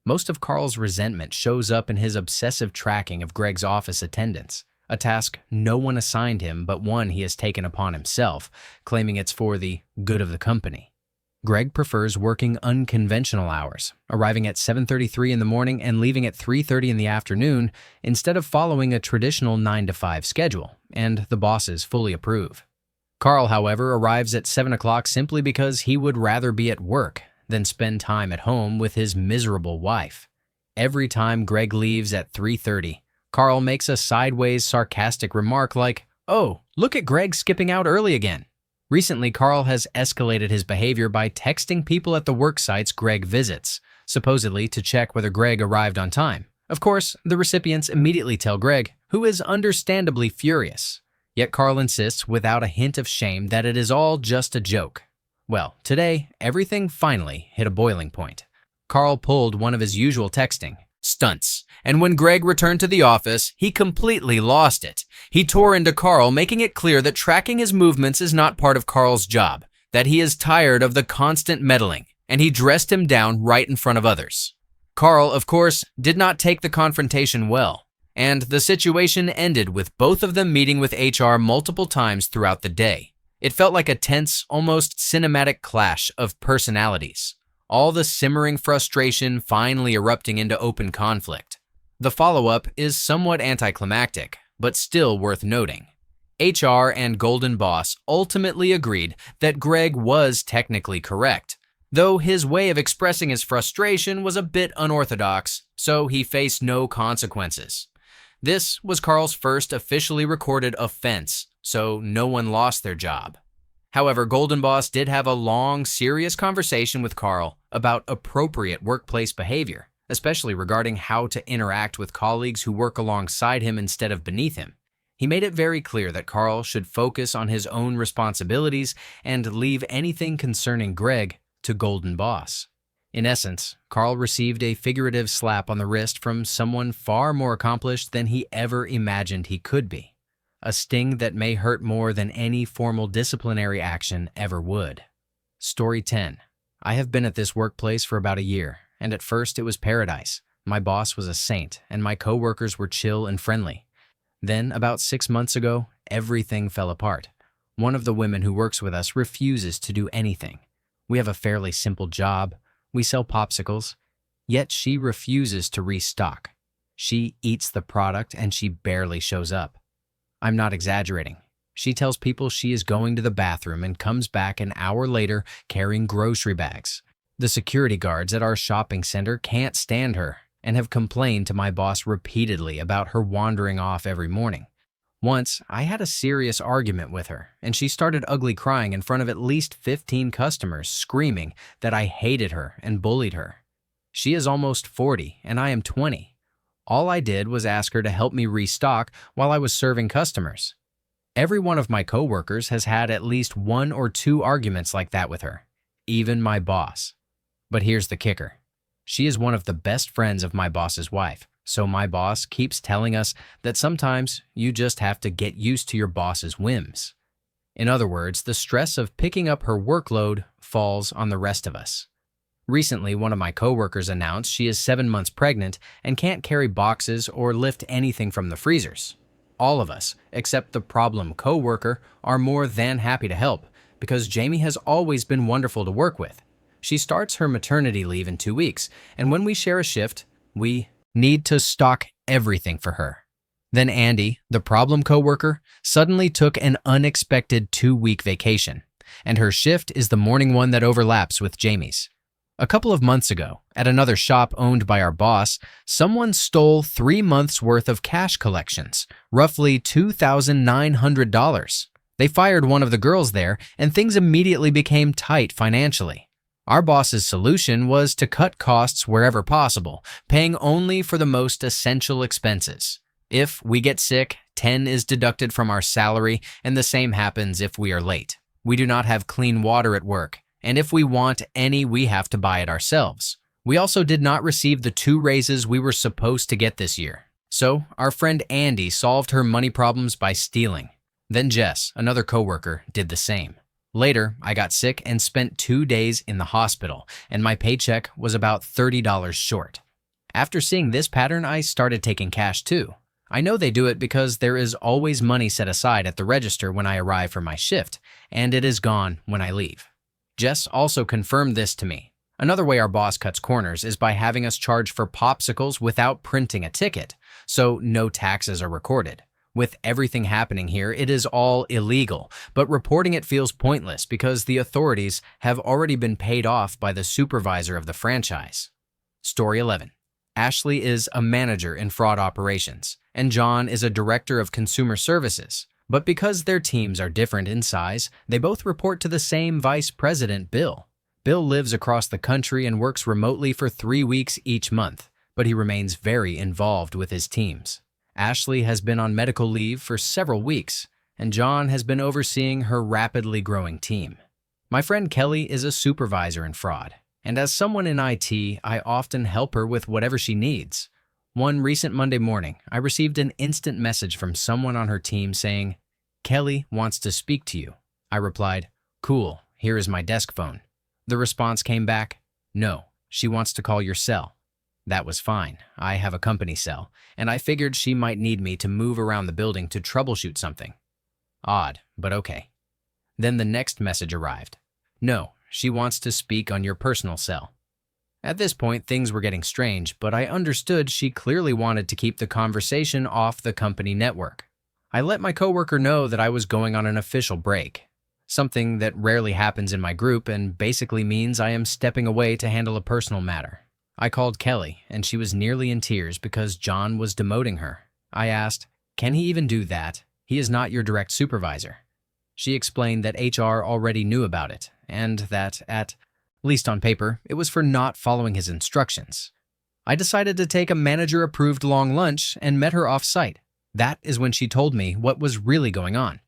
Most of Carl's resentment shows up in his obsessive tracking of Greg's office attendance, a task no one assigned him but one he has taken upon himself, claiming it's for the good of the company. Greg prefers working unconventional hours, arriving at 7:33 in the morning and leaving at 3:30 in the afternoon instead of following a traditional 9-to-5 schedule, and the bosses fully approve. Carl, however, arrives at 7 o'clock simply because he would rather be at work than spend time at home with his miserable wife. Every time Greg leaves at 3:30, Carl makes a sideways, sarcastic remark like, "Oh, look at Greg skipping out early again." Recently, Carl has escalated his behavior by texting people at the work sites Greg visits, supposedly to check whether Greg arrived on time. Of course, the recipients immediately tell Greg, who is understandably furious. Yet Carl insists without a hint of shame that it is all just a joke. Well, today, everything finally hit a boiling point. Carl pulled one of his usual texting stunts, and when Greg returned to the office, he completely lost it. He tore into Carl, making it clear that tracking his movements is not part of Carl's job, that he is tired of the constant meddling, and he dressed him down right in front of others. Carl, of course, did not take the confrontation well, and the situation ended with both of them meeting with HR multiple times throughout the day. It felt like a tense, almost cinematic clash of personalities, all the simmering frustration finally erupting into open conflict. The follow-up is somewhat anticlimactic, but still worth noting. HR and Golden Boss ultimately agreed that Greg was technically correct, though his way of expressing his frustration was a bit unorthodox, so he faced no consequences. This was Carl's first officially recorded offense, so no one lost their job. However, Golden Boss did have a long, serious conversation with Carl about appropriate workplace behavior, especially regarding how to interact with colleagues who work alongside him instead of beneath him. He made it very clear that Carl should focus on his own responsibilities and leave anything concerning Greg to Golden Boss. In essence, Carl received a figurative slap on the wrist from someone far more accomplished than he ever imagined he could be. A sting that may hurt more than any formal disciplinary action ever would. Story 10. I have been at this workplace for about a year, and at first it was paradise. My boss was a saint, and my coworkers were chill and friendly. Then, about 6 months ago, everything fell apart. One of the women who works with us refuses to do anything. We have a fairly simple job. We sell popsicles, yet she refuses to restock. She eats the product and she barely shows up. I'm not exaggerating. She tells people she is going to the bathroom and comes back an hour later carrying grocery bags. The security guards at our shopping center can't stand her and have complained to my boss repeatedly about her wandering off every morning. Once, I had a serious argument with her, and she started ugly crying in front of at least 15 customers, screaming that I hated her and bullied her. She is almost 40, and I am 20. All I did was ask her to help me restock while I was serving customers. Every one of my coworkers has had at least 1 or 2 arguments like that with her, even my boss. But here's the kicker. She is one of the best friends of my boss's wife, so my boss keeps telling us that sometimes you just have to get used to your boss's whims. In other words, the stress of picking up her workload falls on the rest of us. Recently, one of my coworkers announced she is 7 months pregnant and can't carry boxes or lift anything from the freezers. All of us, except the problem coworker, are more than happy to help because Jamie has always been wonderful to work with. She starts her maternity leave in 2 weeks, and when we share a shift, we need to stock everything for her. Then Andy, the problem coworker, suddenly took an unexpected 2-week vacation, and her shift is the morning one that overlaps with Jamie's. A couple of months ago, at another shop owned by our boss, someone stole 3 months' worth of cash collections, roughly $2,900. They fired one of the girls there, and things immediately became tight financially. Our boss's solution was to cut costs wherever possible, paying only for the most essential expenses. If we get sick, 10 is deducted from our salary, and the same happens if we are late. We do not have clean water at work, and if we want any, we have to buy it ourselves. We also did not receive the 2 raises we were supposed to get this year. So, our friend Andy solved her money problems by stealing. Then Jess, another coworker, did the same. Later, I got sick and spent 2 days in the hospital, and my paycheck was about $30 short. After seeing this pattern, I started taking cash too. I know they do it because there is always money set aside at the register when I arrive for my shift, and it is gone when I leave. Jess also confirmed this to me. Another way our boss cuts corners is by having us charge for Popsicles without printing a ticket, so no taxes are recorded. With everything happening here, it is all illegal, but reporting it feels pointless because the authorities have already been paid off by the supervisor of the franchise. Story 11. Ashley is a manager in fraud operations, and John is a director of consumer services. But because their teams are different in size, they both report to the same vice president, Bill. Bill lives across the country and works remotely for 3 weeks each month, but he remains very involved with his teams. Ashley has been on medical leave for several weeks, and John has been overseeing her rapidly growing team. My friend Kelly is a supervisor in fraud, and as someone in IT, I often help her with whatever she needs. One recent Monday morning, I received an instant message from someone on her team saying, "Kelly wants to speak to you." I replied, "Cool, here is my desk phone." The response came back, "No, she wants to call your cell." That was fine. I have a company cell, and I figured she might need me to move around the building to troubleshoot something. Odd, but okay. Then the next message arrived. "No, she wants to speak on your personal cell." At this point, things were getting strange, but I understood she clearly wanted to keep the conversation off the company network. I let my coworker know that I was going on an official break, something that rarely happens in my group and basically means I am stepping away to handle a personal matter. I called Kelly, and she was nearly in tears because John was demoting her. I asked, "Can he even do that? He is not your direct supervisor." She explained that HR already knew about it, and that at least on paper, it was for not following his instructions. I decided to take a manager-approved long lunch and met her off-site. That is when she told me what was really going on.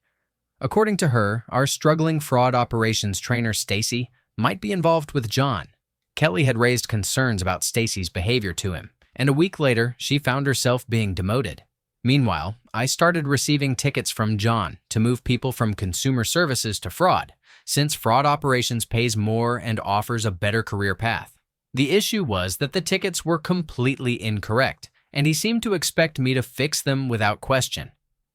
According to her, our struggling fraud operations trainer Stacy might be involved with John. Kelly had raised concerns about Stacy's behavior to him, and a week later, she found herself being demoted. Meanwhile, I started receiving tickets from John to move people from consumer services to fraud, since fraud operations pays more and offers a better career path. The issue was that the tickets were completely incorrect, and he seemed to expect me to fix them without question.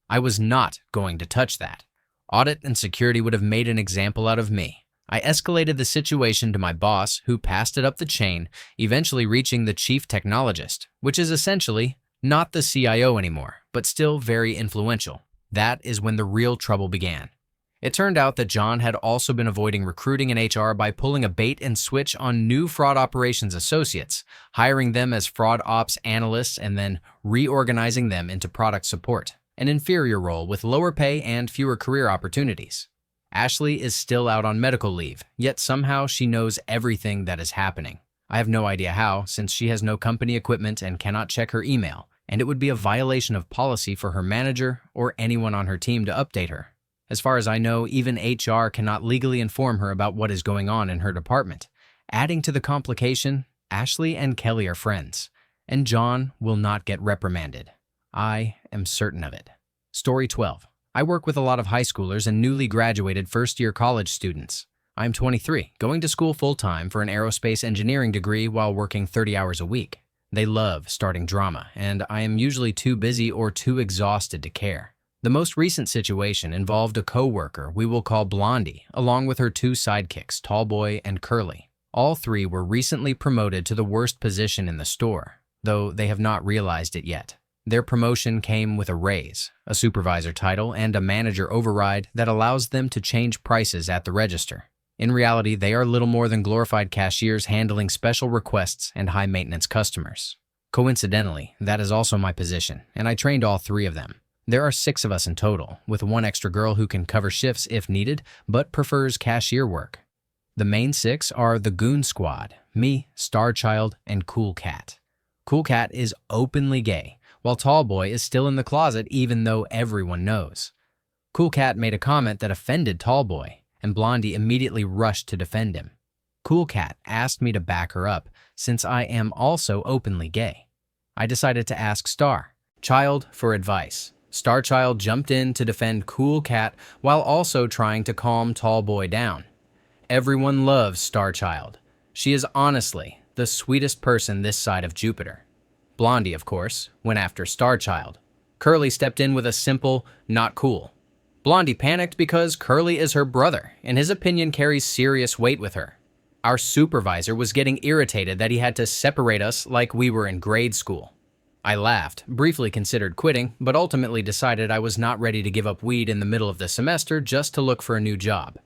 I was not going to touch that. Audit and security would have made an example out of me. I escalated the situation to my boss, who passed it up the chain, eventually reaching the chief technologist, which is essentially not the CIO anymore, but still very influential. That is when the real trouble began. It turned out that John had also been avoiding recruiting in HR by pulling a bait and switch on new fraud operations associates, hiring them as fraud ops analysts and then reorganizing them into product support, an inferior role with lower pay and fewer career opportunities. Ashley is still out on medical leave, yet somehow she knows everything that is happening. I have no idea how, since she has no company equipment and cannot check her email, and it would be a violation of policy for her manager or anyone on her team to update her. As far as I know, even HR cannot legally inform her about what is going on in her department. Adding to the complication, Ashley and Kelly are friends, and John will not get reprimanded. I am certain of it. Story 12. I work with a lot of high schoolers and newly graduated first-year college students. I'm 23, going to school full-time for an aerospace engineering degree while working 30 hours a week. They love starting drama, and I am usually too busy or too exhausted to care. The most recent situation involved a co-worker we will call Blondie, along with her two sidekicks, Tallboy and Curly. All three were recently promoted to the worst position in the store, though they have not realized it yet. Their promotion came with a raise, a supervisor title, and a manager override that allows them to change prices at the register. In reality, they are little more than glorified cashiers handling special requests and high-maintenance customers. Coincidentally, that is also my position, and I trained all three of them. There are 6 of us in total, with one extra girl who can cover shifts if needed, but prefers cashier work. The main 6 are the Goon Squad, me, Starchild, and Cool Cat. Cool Cat is openly gay, while Tallboy is still in the closet even though everyone knows. Cool Cat made a comment that offended Tallboy, and Blondie immediately rushed to defend him. Cool Cat asked me to back her up, since I am also openly gay. I decided to ask Starchild for advice. Starchild jumped in to defend Cool Cat while also trying to calm Tallboy down. Everyone loves Starchild. She is honestly the sweetest person this side of Jupiter. Blondie, of course, went after Starchild. Curly stepped in with a simple, not cool. Blondie panicked because Curly is her brother, and his opinion carries serious weight with her. Our supervisor was getting irritated that he had to separate us like we were in grade school. I laughed, briefly considered quitting, but ultimately decided I was not ready to give up weed in the middle of the semester just to look for a new job.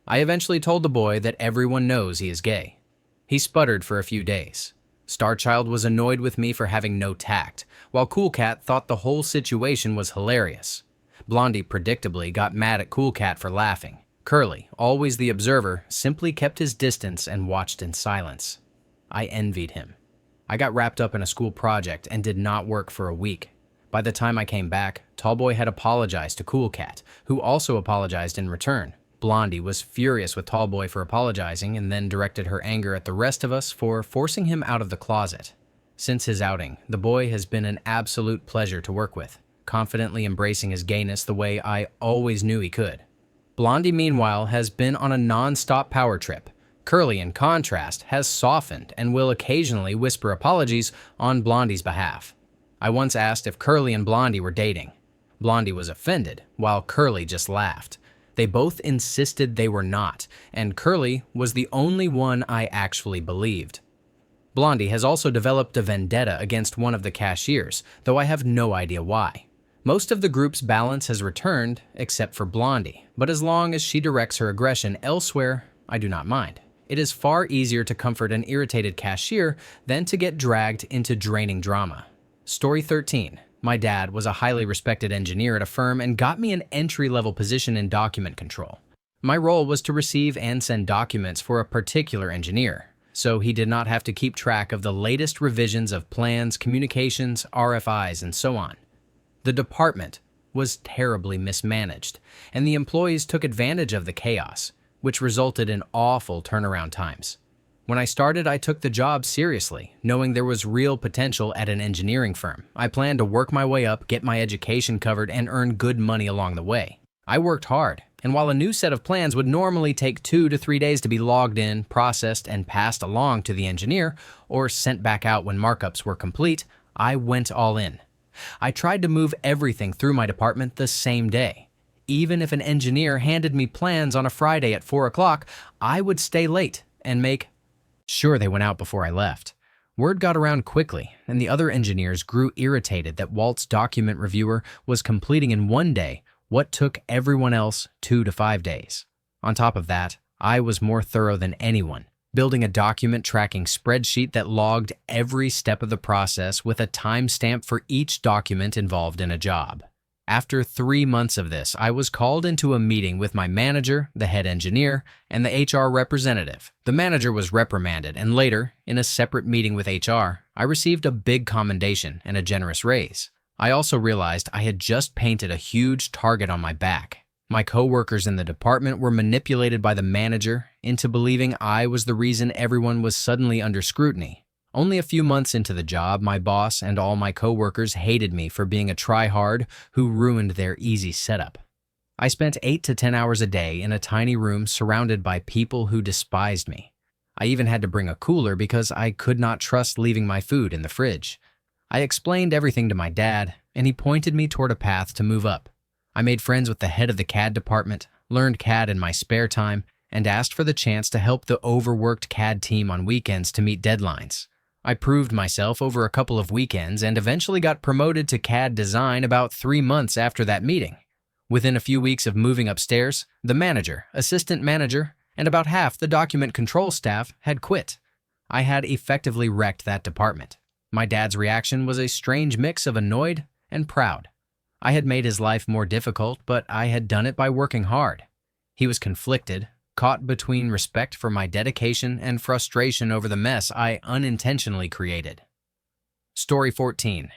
I eventually told the boy that everyone knows he is gay. He sputtered for a few days. Starchild was annoyed with me for having no tact, while Cool Cat thought the whole situation was hilarious. Blondie predictably got mad at Cool Cat for laughing. Curly, always the observer, simply kept his distance and watched in silence. I envied him. I got wrapped up in a school project and did not work for a week. By the time I came back, Tallboy had apologized to Cool Cat, who also apologized in return. Blondie was furious with Tallboy for apologizing and then directed her anger at the rest of us for forcing him out of the closet. Since his outing, the boy has been an absolute pleasure to work with, confidently embracing his gayness the way I always knew he could. Blondie, meanwhile, has been on a non-stop power trip. Curly, in contrast, has softened and will occasionally whisper apologies on Blondie's behalf. I once asked if Curly and Blondie were dating. Blondie was offended, while Curly just laughed. They both insisted they were not, and Curly was the only one I actually believed. Blondie has also developed a vendetta against one of the cashiers, though I have no idea why. Most of the group's balance has returned, except for Blondie, but as long as she directs her aggression elsewhere, I do not mind. It is far easier to comfort an irritated cashier than to get dragged into draining drama. Story 13. My dad was a highly respected engineer at a firm and got me an entry-level position in document control. My role was to receive and send documents for a particular engineer, so he did not have to keep track of the latest revisions of plans, communications, RFIs, and so on. The department was terribly mismanaged, and the employees took advantage of the chaos, which resulted in awful turnaround times. When I started, I took the job seriously, knowing there was real potential at an engineering firm. I planned to work my way up, get my education covered, and earn good money along the way. I worked hard, and while a new set of plans would normally take 2 to 3 days to be logged in, processed, and passed along to the engineer, or sent back out when markups were complete, I went all in. I tried to move everything through my department the same day. Even if an engineer handed me plans on a Friday at 4 o'clock, I would stay late and make sure they went out before I left. Word got around quickly, and the other engineers grew irritated that Walt's document reviewer was completing in 1 day what took everyone else 2 to 5 days. On top of that, I was more thorough than anyone, building a document tracking spreadsheet that logged every step of the process with a timestamp for each document involved in a job. After 3 months of this, I was called into a meeting with my manager, the head engineer, and the HR representative. The manager was reprimanded, and later, in a separate meeting with HR, I received a big commendation and a generous raise. I also realized I had just painted a huge target on my back. My coworkers in the department were manipulated by the manager into believing I was the reason everyone was suddenly under scrutiny. Only a few months into the job, my boss and all my coworkers hated me for being a try-hard who ruined their easy setup. I spent 8 to 10 hours a day in a tiny room surrounded by people who despised me. I even had to bring a cooler because I could not trust leaving my food in the fridge. I explained everything to my dad, and he pointed me toward a path to move up. I made friends with the head of the CAD department, learned CAD in my spare time, and asked for the chance to help the overworked CAD team on weekends to meet deadlines. I proved myself over a couple of weekends and eventually got promoted to CAD design about 3 months after that meeting. Within a few weeks of moving upstairs, the manager, assistant manager, and about half the document control staff had quit. I had effectively wrecked that department. My dad's reaction was a strange mix of annoyed and proud. I had made his life more difficult, but I had done it by working hard. He was conflicted, caught between respect for my dedication and frustration over the mess I unintentionally created. Story 14.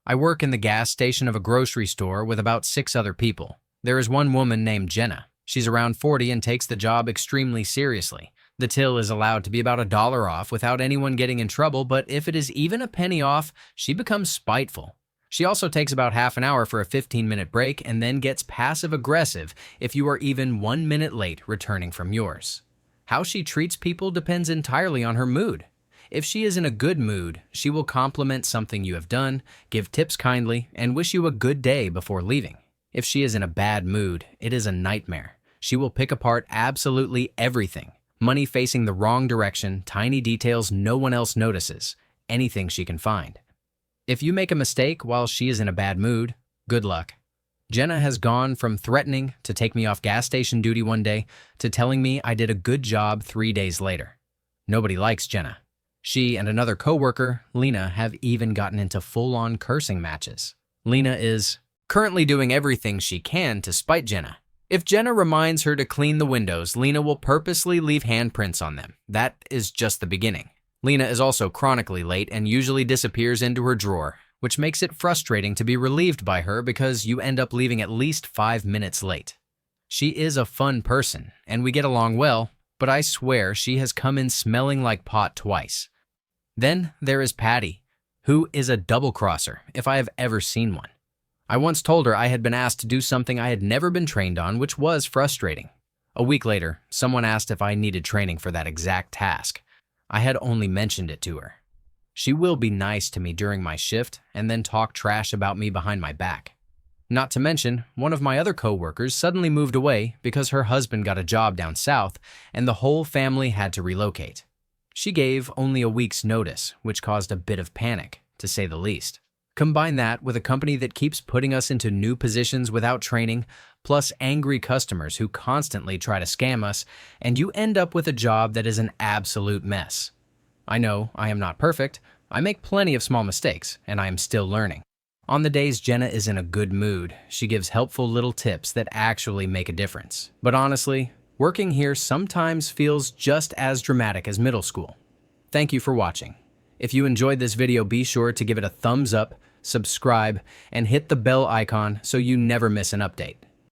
I work in the gas station of a grocery store with about 6 other people. There is one woman named Jenna. She's around 40 and takes the job extremely seriously. The till is allowed to be about $1 off without anyone getting in trouble, but if it is even a penny off, she becomes spiteful. She also takes about half an hour for a 15-minute break and then gets passive-aggressive if you are even 1 minute late returning from yours. How she treats people depends entirely on her mood. If she is in a good mood, she will compliment something you have done, give tips kindly, and wish you a good day before leaving. If she is in a bad mood, it is a nightmare. She will pick apart absolutely everything. Money facing the wrong direction, tiny details no one else notices, anything she can find. If you make a mistake while she is in a bad mood, good luck. Jenna has gone from threatening to take me off gas station duty one day to telling me I did a good job 3 days later. Nobody likes Jenna. She and another coworker, Lena, have even gotten into full-on cursing matches. Lena is currently doing everything she can to spite Jenna. If Jenna reminds her to clean the windows, Lena will purposely leave handprints on them. That is just the beginning. Lena is also chronically late and usually disappears into her drawer, which makes it frustrating to be relieved by her because you end up leaving at least 5 minutes late. She is a fun person, and we get along well, but I swear she has come in smelling like pot twice. Then there is Patty, who is a double-crosser, if I have ever seen one. I once told her I had been asked to do something I had never been trained on, which was frustrating. A week later, someone asked if I needed training for that exact task. I had only mentioned it to her. She will be nice to me during my shift and then talk trash about me behind my back. Not to mention, one of my other coworkers suddenly moved away because her husband got a job down south and the whole family had to relocate. She gave only a week's notice, which caused a bit of panic, to say the least. Combine that with a company that keeps putting us into new positions without training, plus angry customers who constantly try to scam us, and you end up with a job that is an absolute mess. I know I am not perfect. I make plenty of small mistakes, and I am still learning. On the days Jenna is in a good mood, she gives helpful little tips that actually make a difference. But honestly, working here sometimes feels just as dramatic as middle school. Thank you for watching. If you enjoyed this video, be sure to give it a thumbs up, subscribe, and hit the bell icon so you never miss an update.